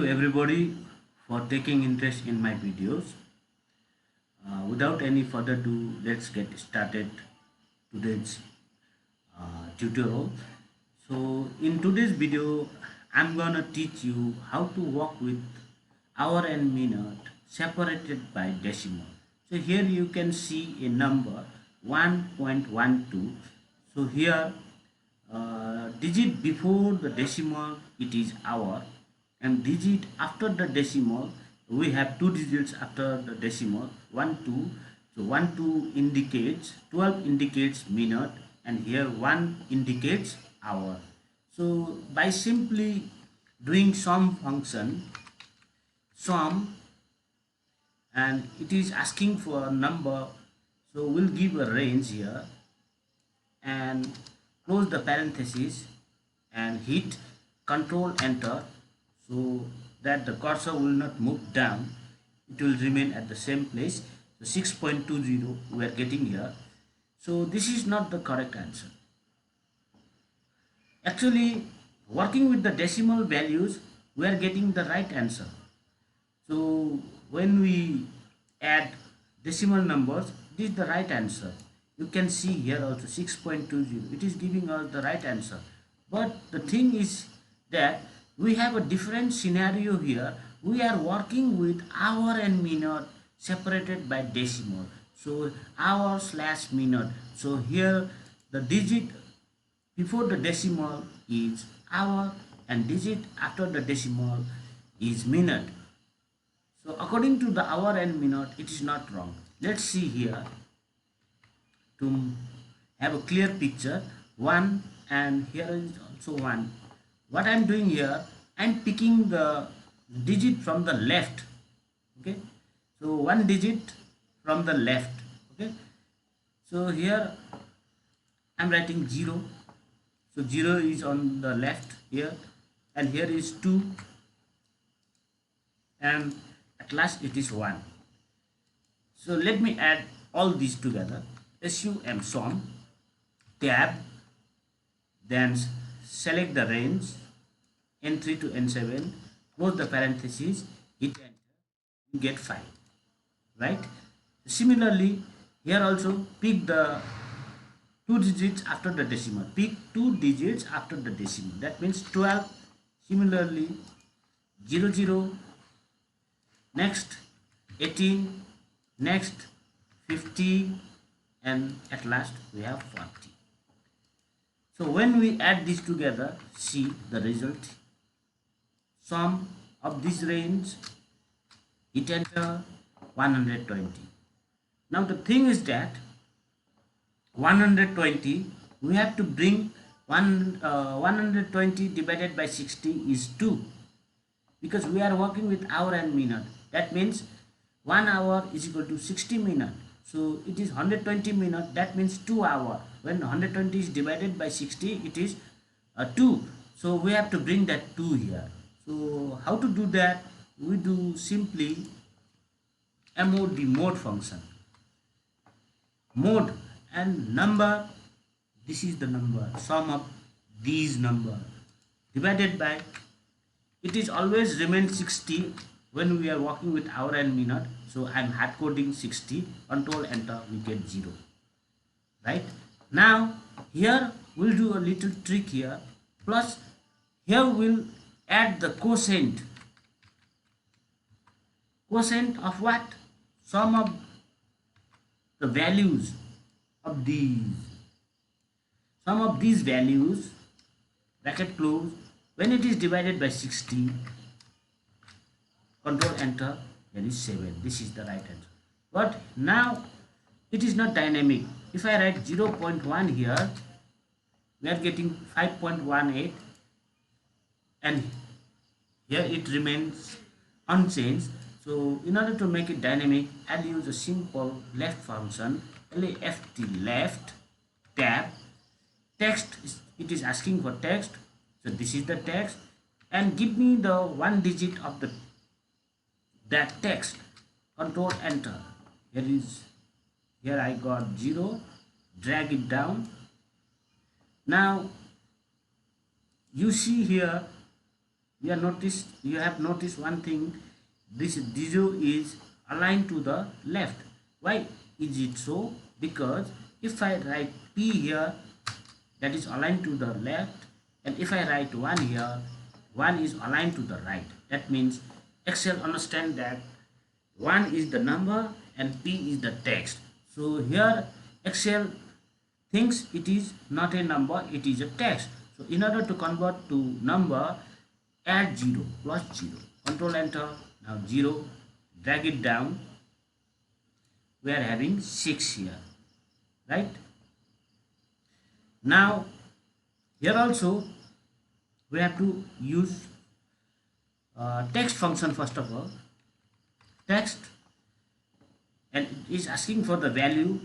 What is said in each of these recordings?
everybody for taking interest in my videos. Without any further ado, let's get started today's tutorial. So in today's video, I'm gonna teach you how to work with hour and minute separated by decimal. So here you can see a number 1.12. So here digit before the decimal it is hour, and digit after the decimal we have two digits after the decimal 1 2. So 1 2 indicates 12, indicates minute, and here 1 indicates hour. So by simply doing sum function, sum, and it is asking for a number, so we'll give a range here and close the parenthesis and hit control enter, so that the cursor will not move down, it will remain at the same place. So 6.20 we are getting here. So this is not the correct answer. Actually, working with the decimal values we are getting the right answer. So when we add decimal numbers, this is the right answer. You can see here also 6.20, it is giving us the right answer. But the thing is that we have a different scenario here. We are working with hour and minute separated by decimal. So hour slash minute. So here the digit before the decimal is hour and digit after the decimal is minute. So according to the hour and minute, it is not wrong. Let's see here to have a clear picture. 1, and here is also 1. What I am doing here, I am picking the digit from the left. Okay, so 1 digit from the left. Okay, so here I am writing 0. So 0 is on the left here, and here is 2, and at last it is 1. So let me add all these together. sum tab, then select the range n3 to n7, close the parentheses, hit enter, you get 5, right? Similarly here also pick the 2 digits after the decimal, pick 2 digits after the decimal, that means 12. Similarly 0 0, next 18, next 50, and at last we have 40. So when we add these together, see the result. Sum of this range, hit enter, 120. Now the thing is that 120, we have to bring 120 divided by 60 is 2, because we are working with hour and minute. That means 1 hour is equal to 60 minutes. So it is 120 minutes, that means 2 hours. When 120 is divided by 60, it is 2. So we have to bring that 2 here. So how to do that? We do simply mod, mode function. Mode and number, this is the number, sum of these number divided by, it is always remain 60 when we are working with hour and minute. So I am hard coding 60, control enter, we get 0, right? Now here we'll do a little trick here, plus here we'll add the quotient. Quotient of what? Sum of the values of these. Sum of these values, bracket close, when it is divided by 60, control enter, there is 7. This is the right answer. But now it is not dynamic. If I write 0.1 here, we are getting 5.18, and here it remains unchanged. So in order to make it dynamic, I'll use a simple left function, left, left, tab, text, it is asking for text. So this is the text, and give me the 1 digit of that text, control enter. Here I got 0, drag it down. Now you see here You have noticed one thing. This 0 is aligned to the left. Why is it so? Because if I write p here, that is aligned to the left, and if I write 1 here, 1 is aligned to the right. That means Excel understand that 1 is the number and p is the text. So here Excel thinks it is not a number, it is a text. So in order to convert to number, add 0 plus 0, control enter. Now 0, drag it down, we are having 6 here, right? Now here also we have to use text function. First of all, text, and it is asking for the value.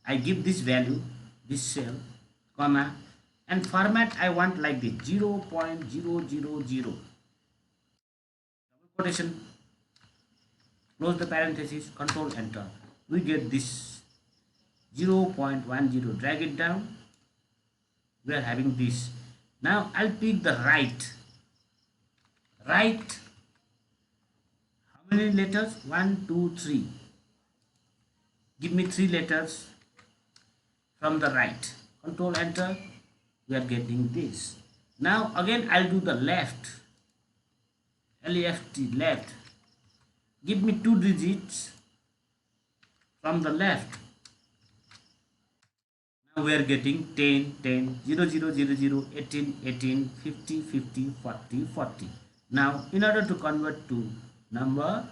I give this value, this cell, comma, and format I want like this 0.000, double quotation, close the parenthesis, control enter. We get this 0.10, drag it down, we are having this. Now I'll pick the right. How many letters? 1 2 3. Give me 3 letters from the right, control enter. We are getting this. Now again I'll do the left, left, left. Give me 2 digits from the left. Now we are getting 10 10 0 0 0 0 18 18 50 50 40 40. Now in order to convert to number,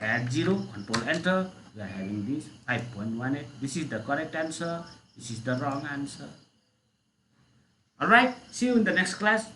add 0, control enter. We are having this 5.18. This is the correct answer, this is the wrong answer. Alright, see you in the next class.